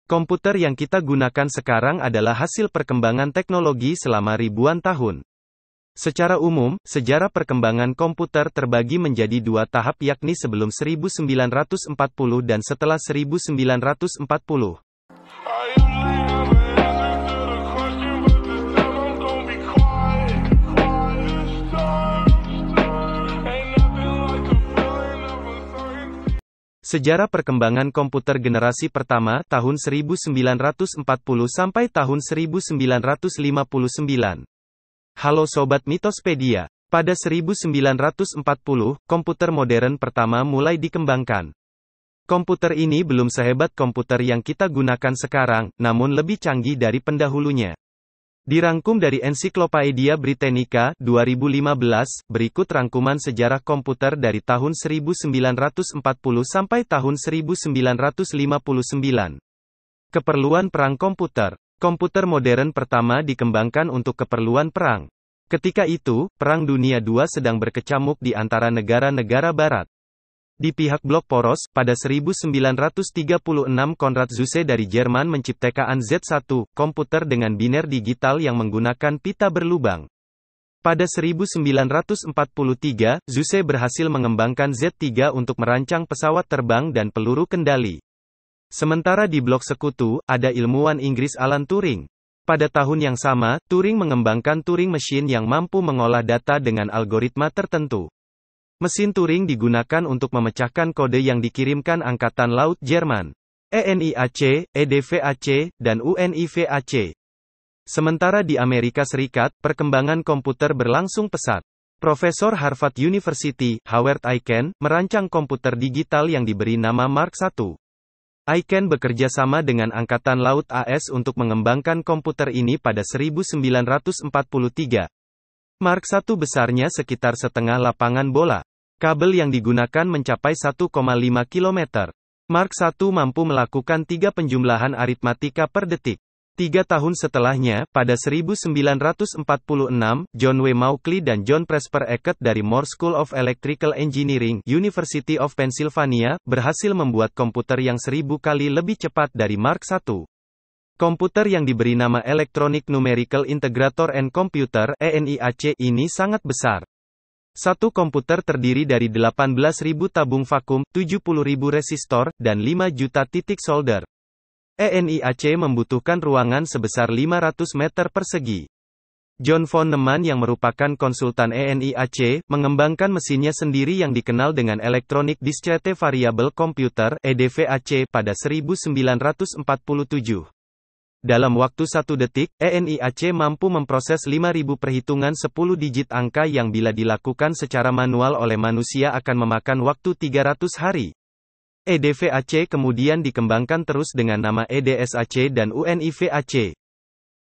Komputer yang kita gunakan sekarang adalah hasil perkembangan teknologi selama ribuan tahun. Secara umum, sejarah perkembangan komputer terbagi menjadi dua tahap yakni sebelum 1940 dan setelah 1940. Sejarah perkembangan komputer generasi pertama, tahun 1940 sampai tahun 1959. Halo Sobat Mitospedia. Pada 1940, komputer modern pertama mulai dikembangkan. Komputer ini belum sehebat komputer yang kita gunakan sekarang, namun lebih canggih dari pendahulunya. Dirangkum dari Encyclopaedia Britannica, 2015, berikut rangkuman sejarah komputer dari tahun 1940 sampai tahun 1959. Keperluan perang komputer. Komputer modern pertama dikembangkan untuk keperluan perang. Ketika itu, Perang Dunia II sedang berkecamuk di antara negara-negara barat. Di pihak blok poros, pada 1936 Konrad Zuse dari Jerman menciptakan Z1, komputer dengan biner digital yang menggunakan pita berlubang. Pada 1943, Zuse berhasil mengembangkan Z3 untuk merancang pesawat terbang dan peluru kendali. Sementara di blok sekutu, ada ilmuwan Inggris Alan Turing. Pada tahun yang sama, Turing mengembangkan Turing Machine yang mampu mengolah data dengan algoritma tertentu. Mesin Turing digunakan untuk memecahkan kode yang dikirimkan Angkatan Laut Jerman, ENIAC, EDVAC, dan UNIVAC. Sementara di Amerika Serikat, perkembangan komputer berlangsung pesat. Profesor Harvard University, Howard Aiken, merancang komputer digital yang diberi nama Mark I. Aiken bekerja sama dengan Angkatan Laut AS untuk mengembangkan komputer ini pada 1943. Mark I besarnya sekitar setengah lapangan bola. Kabel yang digunakan mencapai 1,5 km. Mark I mampu melakukan 3 penjumlahan aritmatika per detik. 3 tahun setelahnya, pada 1946, John W. Mauchly dan John Presper Eckert dari Moore School of Electrical Engineering, University of Pennsylvania, berhasil membuat komputer yang 1000 kali lebih cepat dari Mark I. Komputer yang diberi nama Electronic Numerical Integrator and Computer (ENIAC) ini sangat besar. Satu komputer terdiri dari 18.000 tabung vakum, 70.000 resistor, dan 5 juta titik solder. ENIAC membutuhkan ruangan sebesar 500 meter persegi. John von Neumann yang merupakan konsultan ENIAC, mengembangkan mesinnya sendiri yang dikenal dengan Electronic Discrete Variable Computer (EDVAC) pada 1947. Dalam waktu 1 detik, ENIAC mampu memproses 5.000 perhitungan 10 digit angka yang bila dilakukan secara manual oleh manusia akan memakan waktu 300 hari. EDVAC kemudian dikembangkan terus dengan nama EDSAC dan UNIVAC.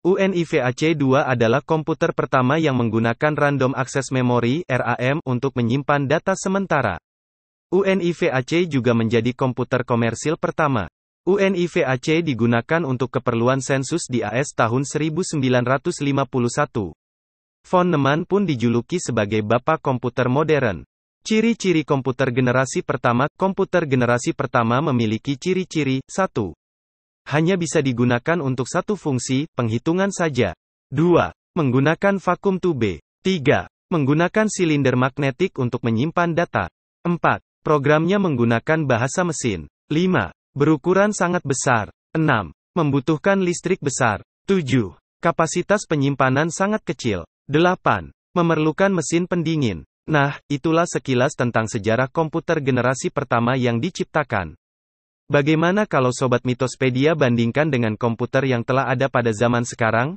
UNIVAC-2 adalah komputer pertama yang menggunakan Random Access Memory (RAM) untuk menyimpan data sementara. UNIVAC juga menjadi komputer komersil pertama. UNIVAC digunakan untuk keperluan sensus di AS tahun 1951. Von Neumann pun dijuluki sebagai Bapak Komputer Modern. Ciri-ciri komputer generasi pertama. Komputer generasi pertama memiliki ciri-ciri: 1. Hanya bisa digunakan untuk satu fungsi, penghitungan saja. 2. Menggunakan vakum tube. 3. Menggunakan silinder magnetik untuk menyimpan data. 4. Programnya menggunakan bahasa mesin. 5. Berukuran sangat besar. 6. Membutuhkan listrik besar. 7. Kapasitas penyimpanan sangat kecil. 8. Memerlukan mesin pendingin. Nah, itulah sekilas tentang sejarah komputer generasi pertama yang diciptakan. Bagaimana kalau Sobat Mitospedia bandingkan dengan komputer yang telah ada pada zaman sekarang?